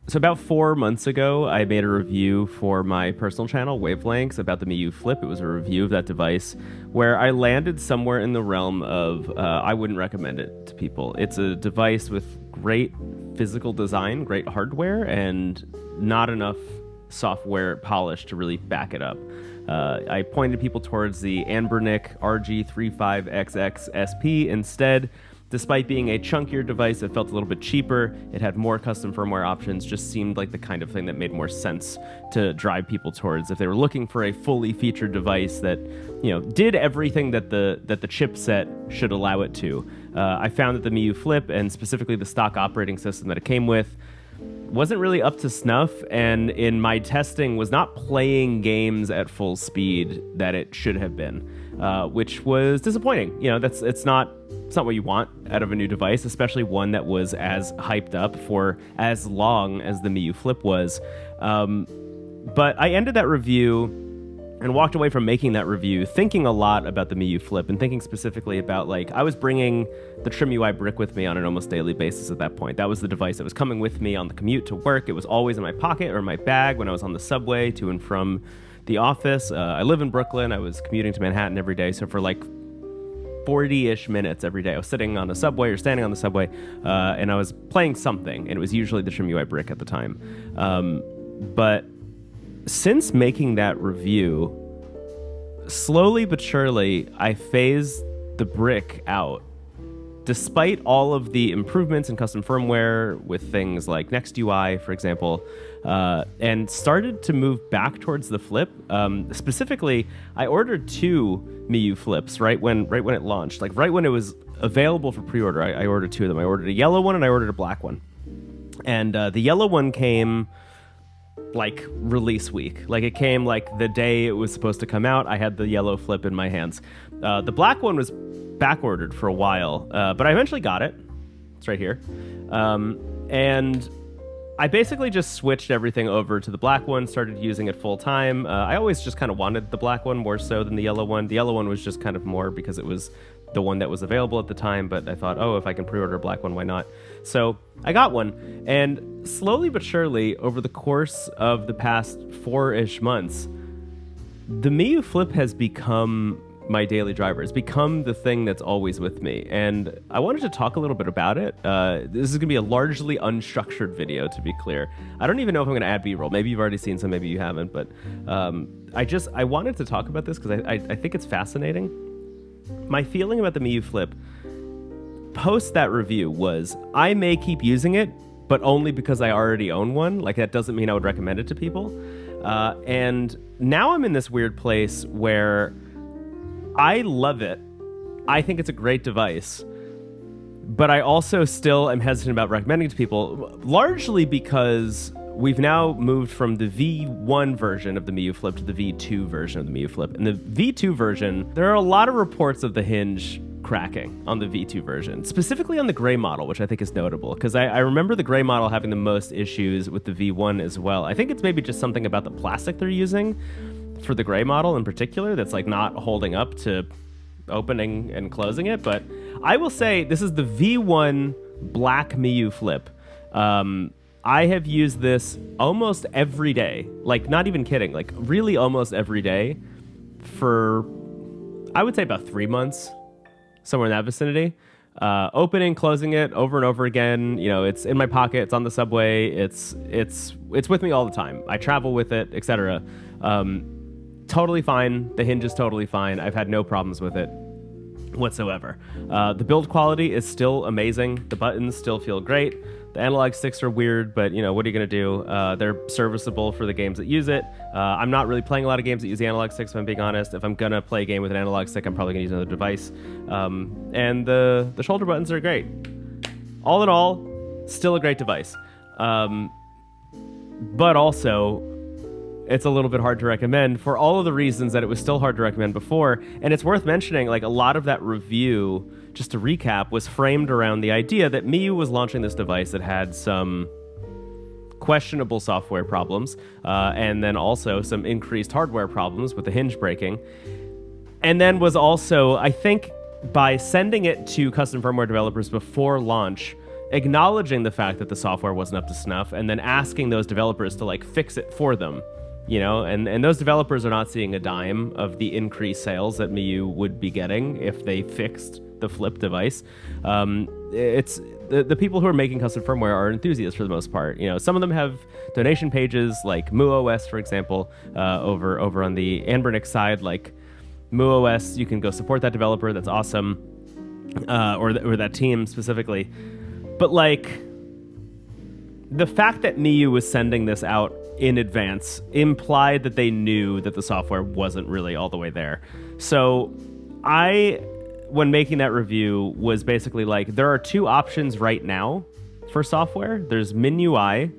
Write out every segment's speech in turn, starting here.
So about 4 months ago, I made a review for my personal channel, Wavelengths, about the Miyoo Flip. It was a review of that device where I landed somewhere in the realm of I wouldn't recommend it to people. It's a device with great physical design, great hardware, and not enough software polish to really back it up. I pointed people towards the Anbernic RG35XX SP instead. Despite being a chunkier device, it felt a little bit cheaper. It had more custom firmware options, just seemed like the kind of thing that made more sense to drive people towards if they were looking for a fully featured device that, did everything that the chipset should allow it to. I found that the Miyoo Flip, and specifically the stock operating system that it came with, wasn't really up to snuff, and in my testing was not playing games at full speed that it should have been, which was disappointing. It's not what you want out of a new device, especially one that was as hyped up for as long as the Miyoo Flip was. But I ended that review and walked away from making that review thinking a lot about the Miyoo Flip and thinking specifically about, I was bringing the Trim UI brick with me on an almost daily basis at that point. That was the device that was coming with me on the commute to work. It was always in my pocket or my bag when I was on the subway to and from the office. I live in Brooklyn. I was commuting to Manhattan every day. So for 40-ish minutes every day, I was sitting on the subway or standing on the subway, and I was playing something, and it was usually the Trim UI brick at the time. But since making that review, slowly but surely, I phased the brick out. Despite all of the improvements in custom firmware with things like Next UI, for example, and started to move back towards the Flip. Specifically, I ordered 2 Miyoo Flips right when it launched. Right when it was available for pre-order, I ordered 2 of them. I ordered a yellow one and I ordered a black one. And the yellow one came release week. It came the day it was supposed to come out. I had the yellow Flip in my hands. The black one was back ordered for a while, but I eventually got it. It's right here. And I basically just switched everything over to the black one, started using it full time. I always just kind of wanted the black one more so than the yellow one. The yellow one was just kind of more because it was the one that was available at the time, but I thought, if I can pre-order a black one, why not? So I got one, and slowly but surely, over the course of the past 4-ish months, the Miyoo Flip has become my daily driver. It's become the thing that's always with me, and I wanted to talk a little bit about it. This is going to be a largely unstructured video, to be clear. I don't even know if I'm going to add B-roll. Maybe you've already seen some, maybe you haven't, but I wanted to talk about this because I think it's fascinating. My feeling about the Miyoo Flip post that review was I may keep using it, but only because I already own one. That doesn't mean I would recommend it to people. And now I'm in this weird place where I love it. I think it's a great device, but I also still am hesitant about recommending it to people, largely because we've now moved from the V1 version of the Miyoo Flip to the V2 version of the Miyoo Flip. In the V2 version, there are a lot of reports of the hinge cracking on the V2 version, specifically on the gray model, which I think is notable, because I remember the gray model having the most issues with the V1 as well. I think it's maybe just something about the plastic they're using for the gray model in particular that's not holding up to opening and closing it. But I will say this is the V1 black Miyoo Flip. I have used this almost every day, not even kidding, really almost every day for, I would say, about 3 months, somewhere in that vicinity. Opening, closing it over and over again. It's in my pocket, it's on the subway, it's with me all the time. I travel with it, etc. Totally fine. The hinge is totally fine. I've had no problems with it whatsoever. The build quality is still amazing. The buttons still feel great. The analog sticks are weird, but what are you going to do? They're serviceable for the games that use it. I'm not really playing a lot of games that use the analog sticks, if I'm being honest. If I'm going to play a game with an analog stick, I'm probably going to use another device. And the shoulder buttons are great. All in all, still a great device. But also, it's a little bit hard to recommend for all of the reasons that it was still hard to recommend before. And it's worth mentioning, a lot of that review, just to recap, was framed around the idea that Miyoo was launching this device that had some questionable software problems, and then also some increased hardware problems with the hinge breaking. And then was also, I think, by sending it to custom firmware developers before launch, acknowledging the fact that the software wasn't up to snuff, and then asking those developers to like fix it for them. And those developers are not seeing a dime of the increased sales that Miyoo would be getting if they fixed the Flip device. It's the people who are making custom firmware are enthusiasts for the most part. Some of them have donation pages, like MooOS, for example, over on the Anbernix side. Like MooOS, you can go support that developer. That's awesome, or that team specifically. But like the fact that Miyoo was sending this out in advance implied that they knew that the software wasn't really all the way there. So when making that review, was basically like, there are two options right now for software. There's MinUI,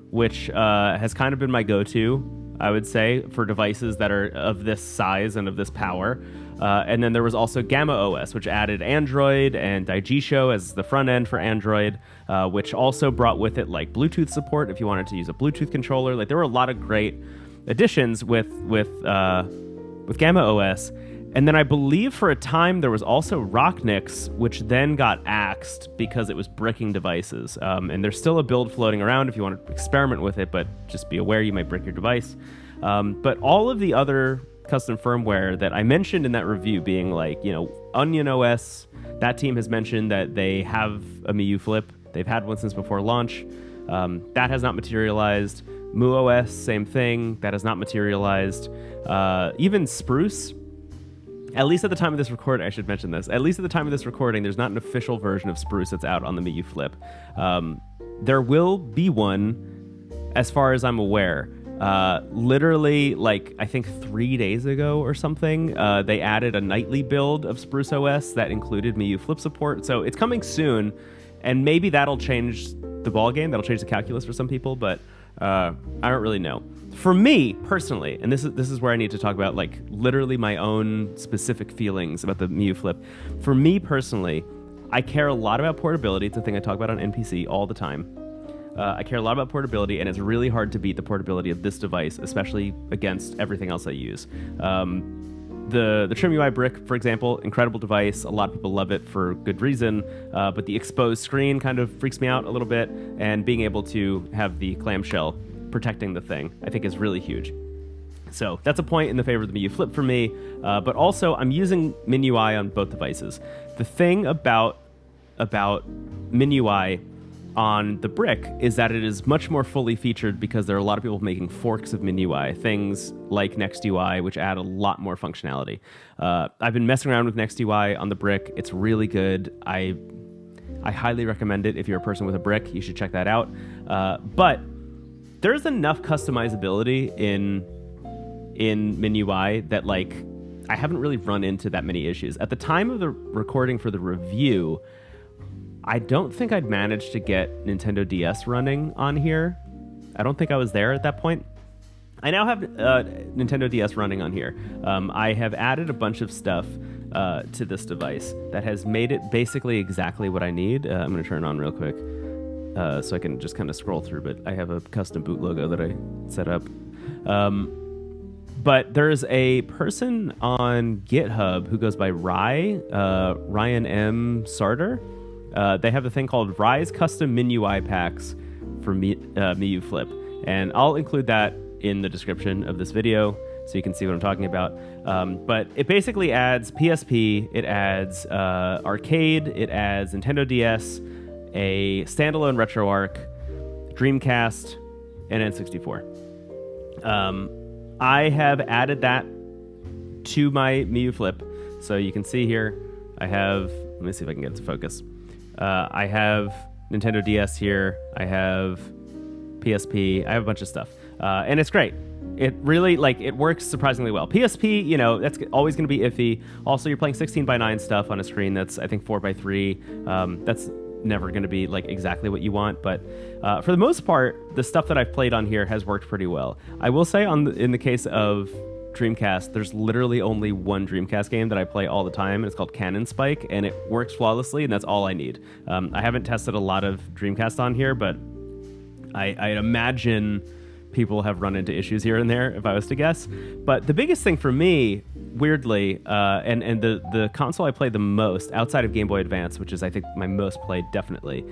which has kind of been my go-to, I would say, for devices that are of this size and of this power. And then there was also Gamma OS, which added Android and Daigisho as the front end for Android, which also brought with it like Bluetooth support if you wanted to use a Bluetooth controller. Like there were a lot of great additions with Gamma OS. And then I believe for a time there was also Rocknix, which then got axed because it was bricking devices. And there's still a build floating around if you want to experiment with it, but just be aware you might brick your device. But all of the other custom firmware that I mentioned in that review, being like, Onion OS, that team has mentioned that they have a Miyoo Flip. They've had one since before launch. That has not materialized. MooOS, same thing. That has not materialized. Even Spruce, at least at the time of this recording, I should mention this. At least at the time of this recording, there's not an official version of Spruce that's out on the Miyoo Flip. There will be one, as far as I'm aware. Literally, like, I think 3 days ago or something, they added a nightly build of Spruce OS that included Miyoo Flip support. So it's coming soon, and maybe that'll change the ballgame. That'll change the calculus for some people, but I don't really know. For me, personally, and this is where I need to talk about, like, literally my own specific feelings about the Miyoo Flip. For me, personally, I care a lot about portability. It's a thing I talk about on NPC all the time. I care a lot about portability, and it's really hard to beat the portability of this device, especially against everything else I use. The Trim UI brick, for example, incredible device. A lot of people love it for good reason, but the exposed screen kind of freaks me out a little bit, and being able to have the clamshell protecting the thing, I think, is really huge. So that's a point in the favor of the Miyoo Flip for me, but also I'm using MinUI on both devices. The thing about MinUI on the brick is that it is much more fully featured because there are a lot of people making forks of MinUI, things like NextUI, which add a lot more functionality. I've been messing around with NextUI on the brick. It's really good. I highly recommend it. If you're a person with a brick, you should check that out. But there's enough customizability in MinUI that, like, I haven't really run into that many issues. At the time of the recording for the review, I don't think I'd managed to get Nintendo DS running on here. I don't think I was there at that point. I now have Nintendo DS running on here. I have added a bunch of stuff to this device that has made it basically exactly what I need. I'm going to turn it on real quick so I can just kind of scroll through, but I have a custom boot logo that I set up. But there's a person on GitHub who goes by Ryan M. Sarter. They have a thing called Rise Custom MinUI Packs for Miyoo Flip. And I'll include that in the description of this video so you can see what I'm talking about. But it basically adds PSP, it adds Arcade, it adds Nintendo DS, a standalone RetroArch, Dreamcast, and N64. I have added that to my Miyoo Flip. So you can see here, I have, let me see if I can get it to focus. I have Nintendo DS here. I have PSP. I have a bunch of stuff. And it's great. It really, it works surprisingly well. PSP, that's always going to be iffy. Also, you're playing 16:9 stuff on a screen that's, I think, 4:3. That's never going to be, exactly what you want. But for the most part, the stuff that I've played on here has worked pretty well. I will say, in the case of Dreamcast, there's literally only one Dreamcast game that I play all the time, and it's called Cannon Spike, and it works flawlessly, and that's all I need. I haven't tested a lot of Dreamcast on here, but I imagine people have run into issues here and there, if I was to guess. But the biggest thing for me, weirdly, and the console I play the most outside of Game Boy Advance, which is I think my most played definitely,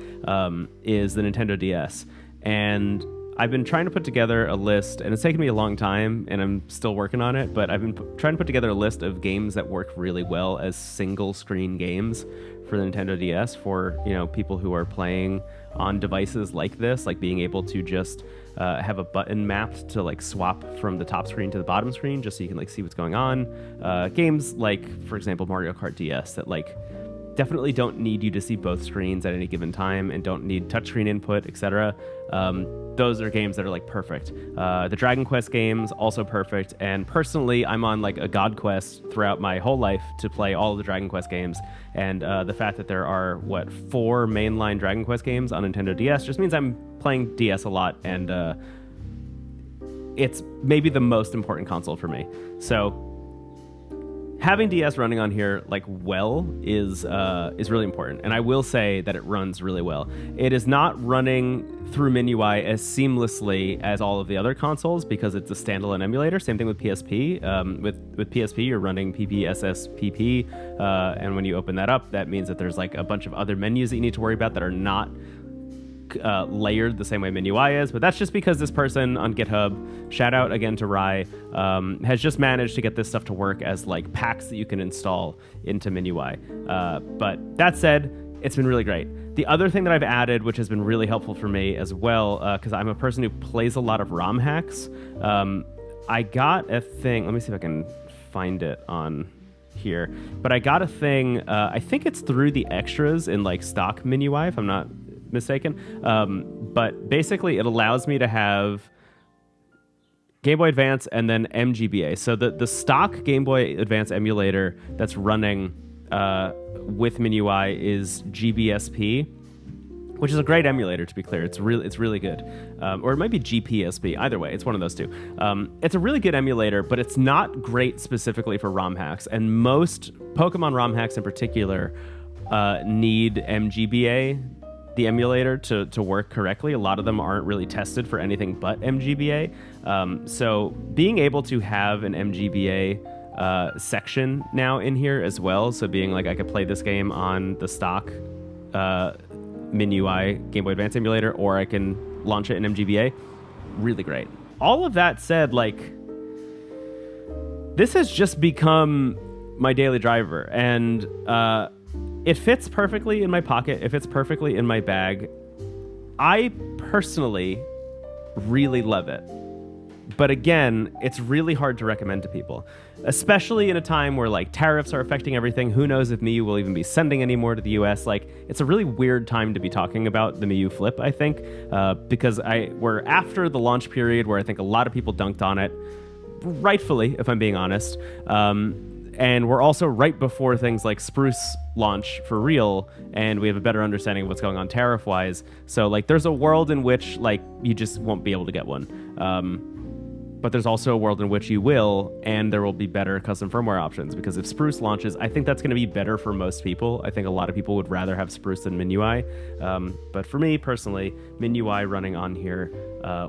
is the Nintendo DS. And I've been trying to put together a list, and it's taken me a long time, and I'm still working on it, but I've been trying to put together a list of games that work really well as single-screen games for the Nintendo DS for, people who are playing on devices like this, like being able to just have a button mapped to like swap from the top screen to the bottom screen just so you can like see what's going on. Games like, for example, Mario Kart DS that like definitely don't need you to see both screens at any given time and don't need touchscreen input, etc. Those are games that are like perfect. The Dragon Quest games, also perfect. And personally, I'm on like a God quest throughout my whole life to play all of the Dragon Quest games. And the fact that there are, 4 mainline Dragon Quest games on Nintendo DS just means I'm playing DS a lot. And it's maybe the most important console for me. So having DS running on here is really important, and I will say that it runs really well. It is not running through MIUI as seamlessly as all of the other consoles because it's a standalone emulator. Same thing with PSP. With PSP, you're running PPSSPP, and when you open that up, that means that there's like a bunch of other menus that you need to worry about that are not layered the same way MIUI is, but that's just because this person on GitHub, shout out again to Rai, has just managed to get this stuff to work as like packs that you can install into MIUI. But that said, it's been really great. The other thing that I've added, which has been really helpful for me as well, because I'm a person who plays a lot of ROM hacks, I got a thing, let me see if I can find it on here, but I got a thing, I think it's through the extras in like stock MIUI, if I'm not mistaken, but basically it allows me to have Game Boy Advance and then MGBA. So the stock Game Boy Advance emulator that's running with MIUI is GBSP, which is a great emulator, to be clear. It's really good. Or it might be GPSP. Either way, it's one of those two. It's a really good emulator, but it's not great specifically for ROM hacks. And most Pokemon ROM hacks in particular need MGBA, the emulator, to work correctly. A lot of them aren't really tested for anything but MGBA. So being able to have an MGBA section now in here as well, so being like I could play this game on the stock MIUI Game Boy Advance emulator, or I can launch it in MGBA, really great. All of that said, like, this has just become my daily driver, and it fits perfectly in my pocket. It fits perfectly in my bag. I personally really love it. But again, it's really hard to recommend to people, especially in a time where like tariffs are affecting everything. Who knows if Miyoo will even be sending any more to the US? Like, it's a really weird time to be talking about the Miyoo Flip, I think, because we're after the launch period where I think a lot of people dunked on it, rightfully, if I'm being honest. And we're also right before things like Spruce launch for real, and we have a better understanding of what's going on tariff-wise. So, like, there's a world in which, like, you just won't be able to get one. But there's also a world in which you will, and there will be better custom firmware options, because if Spruce launches, I think that's going to be better for most people. I think a lot of people would rather have Spruce than MIUI. But for me, personally, MIUI running on here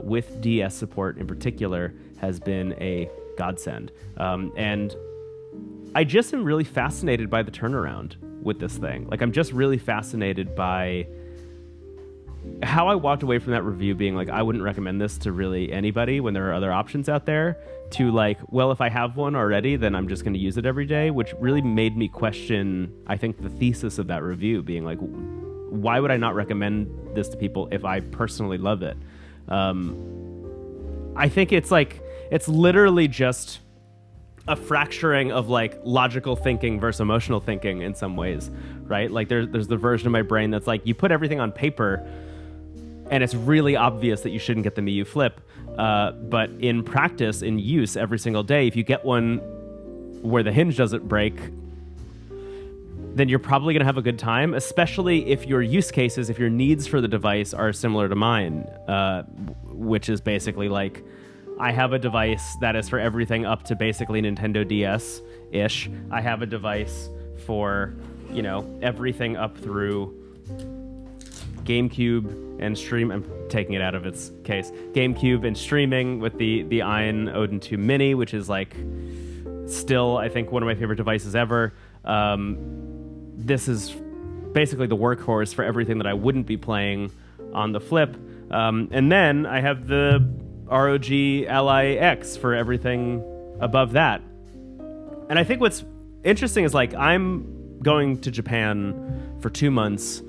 with DS support in particular has been a godsend. And I just am really fascinated by the turnaround with this thing. Like, I'm just really fascinated by how I walked away from that review being like, I wouldn't recommend this to really anybody when there are other options out there, to like, well, if I have one already, then I'm just going to use it every day, which really made me question, I think, the thesis of that review being like, why would I not recommend this to people if I personally love it? I think it's like, it's literally just a fracturing of like logical thinking versus emotional thinking in some ways, right? Like there's the version of my brain that's like, you put everything on paper and it's really obvious that you shouldn't get the Miyoo Flip. But in practice, in use every single day, if you get one where the hinge doesn't break, then you're probably going to have a good time, especially if your use cases, if your needs for the device are similar to mine, which is basically like, I have a device that is for everything up to basically Nintendo DS-ish. I have a device for, everything up through GameCube and stream. I'm taking it out of its case. GameCube and streaming with the Iron Odin 2 Mini, which is like still, I think, one of my favorite devices ever. This is basically the workhorse for everything that I wouldn't be playing on the Flip. And then I have the ROG Ally X for everything above that. And I think what's interesting is, like, I'm going to Japan for 2 months,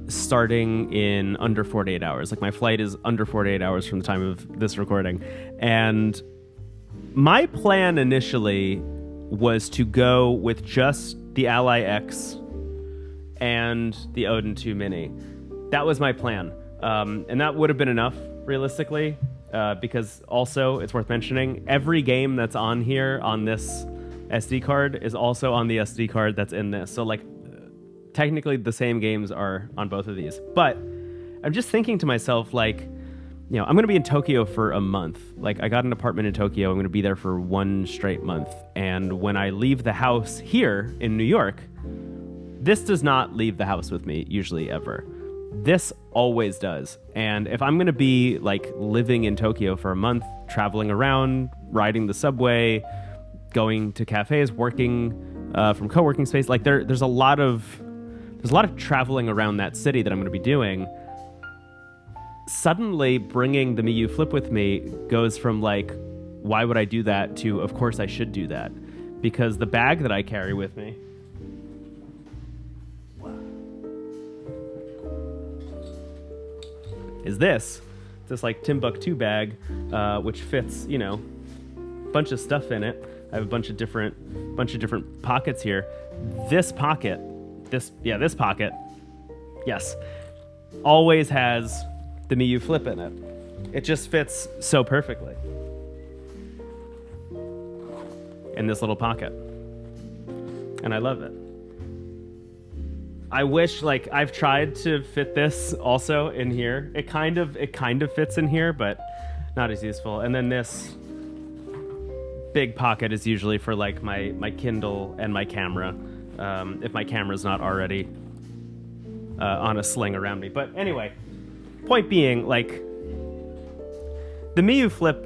starting in under 48 hours. Like, my flight is under 48 hours from the time of this recording. And my plan initially was to go with just the Ally X and the Odin 2 Mini. That was my plan. And that would have been enough, realistically, because also, it's worth mentioning, every game that's on here on this SD card is also on the SD card that's in this. So, like, technically the same games are on both of these. But I'm just thinking to myself, like, you know, I'm going to be in Tokyo for a month. Like, I got an apartment in Tokyo. I'm going to be there for 1 straight month. And when I leave the house here in New York, this does not leave the house with me, usually, ever. This always does. And if I'm going to be, like, living in Tokyo for a month, traveling around, riding the subway, going to cafes, working from co-working space, like, there's a lot of traveling around that city that I'm going to be doing. Suddenly bringing the Miyoo Flip with me goes from, like, why would I do that, to of course I should do that, because the bag that I carry with me is this like Timbuktu bag, which fits, you know, a bunch of stuff in it. I have a bunch of different pockets here. This pocket, yes, always has the Miyoo Flip in it. It just fits so perfectly in this little pocket, and I love it. I wish, like, I've tried to fit this also in here. It kind of fits in here, but not as useful. And then this big pocket is usually for, like, my Kindle and my camera, if my camera's not already on a sling around me. But anyway, point being, like, the Miyoo Flip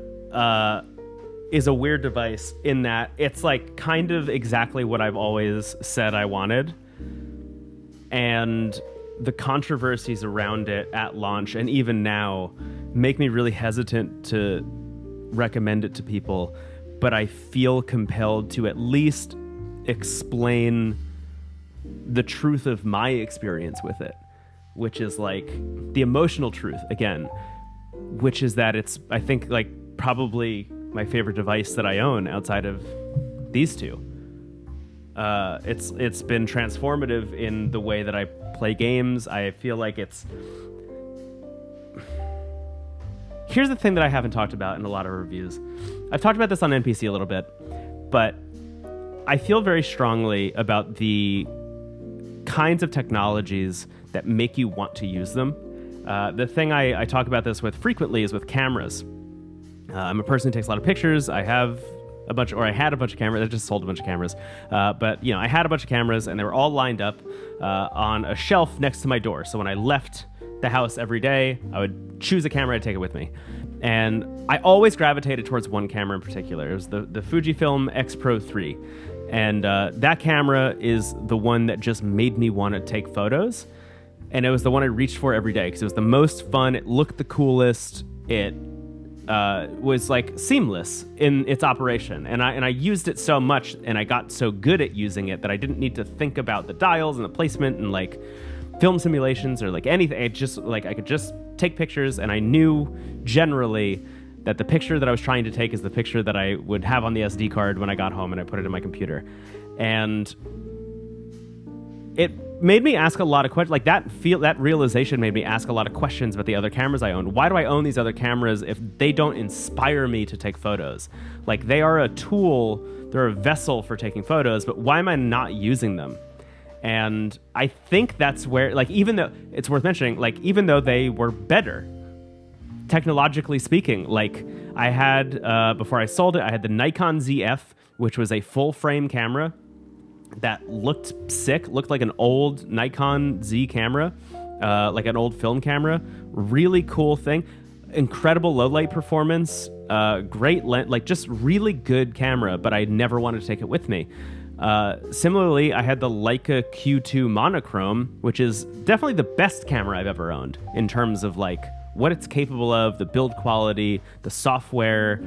is a weird device in that it's, like, kind of exactly what I've always said I wanted. And the controversies around it at launch and even now make me really hesitant to recommend it to people. But I feel compelled to at least explain the truth of my experience with it, which is, like, the emotional truth, again, which is that it's, I think, like, probably my favorite device that I own outside of these two. It's been transformative in the way that I play games. I feel like it's... Here's the thing that I haven't talked about in a lot of reviews. I've talked about this on NPC a little bit, but I feel very strongly about the kinds of technologies that make you want to use them. The thing I talk about this with frequently is with cameras. I'm a person who takes a lot of pictures. I had a bunch of cameras. I just sold a bunch of cameras. But, you know, I had a bunch of cameras, and they were all lined up on a shelf next to my door. So when I left the house every day, I would choose a camera and take it with me. And I always gravitated towards one camera in particular. It was the Fujifilm X Pro 3. And that camera is the one that just made me want to take photos. And it was the one I reached for every day because it was the most fun. It looked the coolest. It was, like, seamless in its operation, and I used it so much, and I got so good at using it that I didn't need to think about the dials and the placement and, like, film simulations or, like, anything. It just, like, I could just take pictures, and I knew generally that the picture that I was trying to take is the picture that I would have on the SD card when I got home and I put it in my computer. And it made me ask a lot of questions. Like, that realization made me ask a lot of questions about the other cameras I owned. Why do I own these other cameras if they don't inspire me to take photos? Like, they are a tool, they're a vessel for taking photos, but why am I not using them? And I think that's where, like, even though it's worth mentioning, like, even though they were better, technologically speaking, like, I had, before I sold it, I had the Nikon ZF, which was a full frame camera that looked sick, looked like an old Nikon Z camera. like an old film camera. Really cool thing. Incredible low light performance. Great lens, like just really good camera, but I never wanted to take it with me. Similarly, I had the Leica Q2 monochrome, which is definitely the best camera I've ever owned in terms of like what it's capable of, the build quality, the software.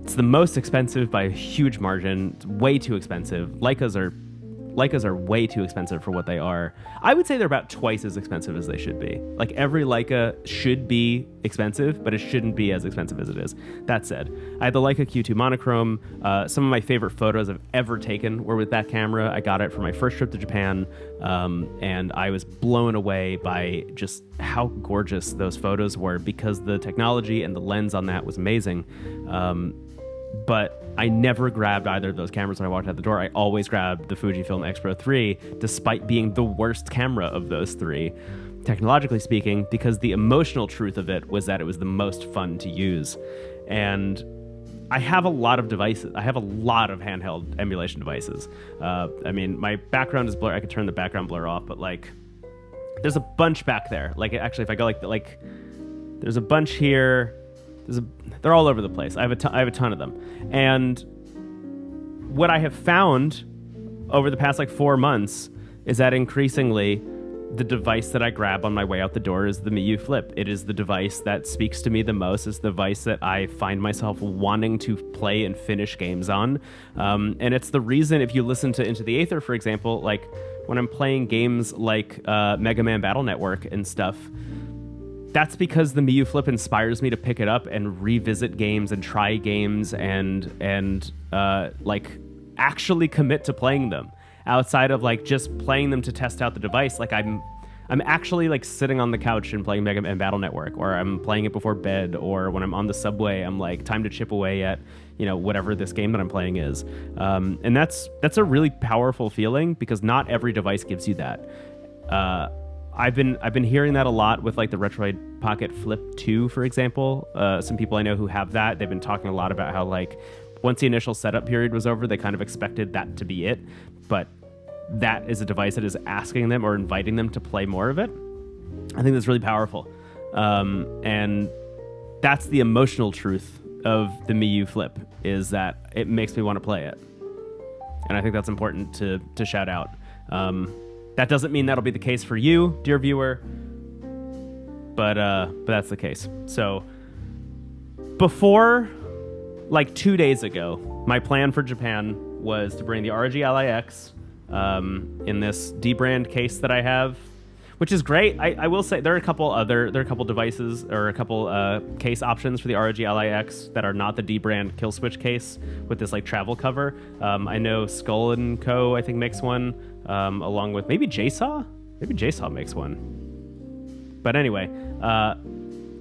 It's the most expensive by a huge margin. It's way too expensive. Leicas are way too expensive for what they are. I would say they're about twice as expensive as they should be. Like every Leica should be expensive, but it shouldn't be as expensive as it is. That said, I had the Leica Q2 monochrome. Some of my favorite photos I've ever taken were with that camera. I got it for my first trip to Japan, and I was blown away by just how gorgeous those photos were because the technology and the lens on that was amazing. But I never grabbed either of those cameras when I walked out the door. I always grabbed the Fujifilm X Pro 3, despite being the worst camera of those three, technologically speaking, because the emotional truth of it was that it was the most fun to use. And I have a lot of devices. I have a lot of handheld emulation devices. I mean, my background is blurred. I could turn the background blur off, but like, there's a bunch back there. Like, actually, if I go like there's a bunch here. They're all over the place. I have a ton of them. And what I have found over the past like 4 months is that increasingly the device that I grab on my way out the door is the Miyoo Flip. It is the device that speaks to me the most. It's the device that I find myself wanting to play and finish games on. And it's the reason, if you listen to Into the Aether, for example, like when I'm playing games like Mega Man Battle Network and stuff, that's because the Miyoo Flip inspires me to pick it up and revisit games and try games and like actually commit to playing them outside of like just playing them to test out the device. Like I'm actually like sitting on the couch and playing Mega Man Battle Network, or I'm playing it before bed, or when I'm on the subway, I'm like, time to chip away at, you know, whatever this game that I'm playing is. And that's a really powerful feeling because not every device gives you that. I've been hearing that a lot with like the Retroid Pocket Flip 2, for example. Some people I know who have that, they've been talking a lot about how like once the initial setup period was over, they kind of expected that to be it. But that is a device that is asking them or inviting them to play more of it. I think that's really powerful. And that's the emotional truth of the Miyoo Flip, is that it makes me want to play it. And I think that's important to shout out. That doesn't mean that'll be the case for you, dear viewer, but that's the case. So before, like 2 days ago, my plan for Japan was to bring the ROG Ally X in this D-brand case that I have, which is great. I will say there are a couple devices or a couple case options for the ROG Ally X that are not the D-brand kill switch case with this like travel cover. I know Skull & Co. I think makes one, along with maybe JSaw. Maybe JSaw makes one. But anyway,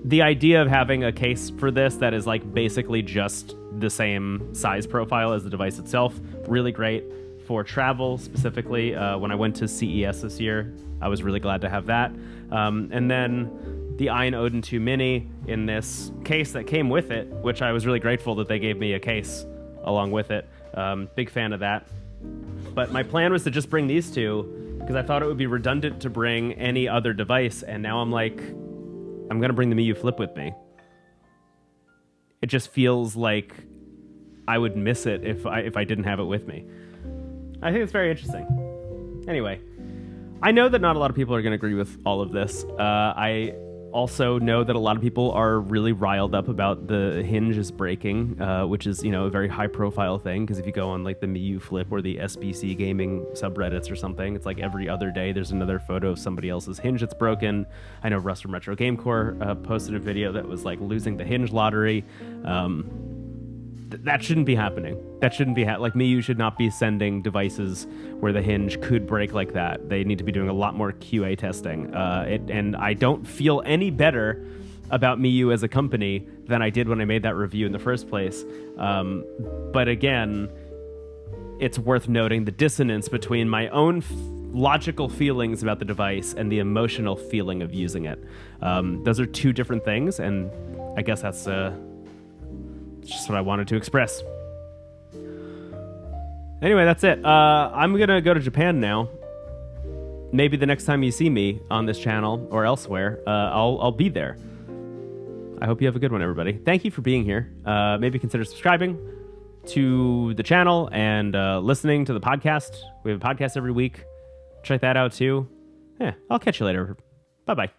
the idea of having a case for this that is like basically just the same size profile as the device itself, really great for travel specifically. When I went to CES this year, I was really glad to have that. And then the Ion Odin 2 Mini in this case that came with it, which I was really grateful that they gave me a case along with it. Big fan of that. But my plan was to just bring these two because I thought it would be redundant to bring any other device. And now I'm like, I'm going to bring the Miyoo Flip with me. It just feels like I would miss it if I didn't have it with me. I think it's very interesting. Anyway, I know that not a lot of people are going to agree with all of this. I also know that a lot of people are really riled up about the hinge is breaking, which is, you know, a very high-profile thing, because if you go on like the Miyoo Flip or the SBC gaming subreddits or something, it's like every other day there's another photo of somebody else's hinge that's broken. I know Russ from Retro Gamecore posted a video that was like losing the hinge lottery. That shouldn't be happening. That shouldn't be like Miyoo should not be sending devices where the hinge could break like that. They need to be doing a lot more QA testing. And I don't feel any better about Miyoo as a company than I did when I made that review in the first place. But again, it's worth noting the dissonance between my own logical feelings about the device and the emotional feeling of using it. Those are two different things, and I guess that's just what I wanted to express. Anyway, that's it. I'm going to go to Japan now. maybe the next time you see me on this channel or elsewhere, I'll be there. I hope you have a good one, everybody. Thank you for being here. Maybe consider subscribing to the channel and listening to the podcast. We have a podcast every week. Check that out too. Yeah, I'll catch you later. Bye-bye.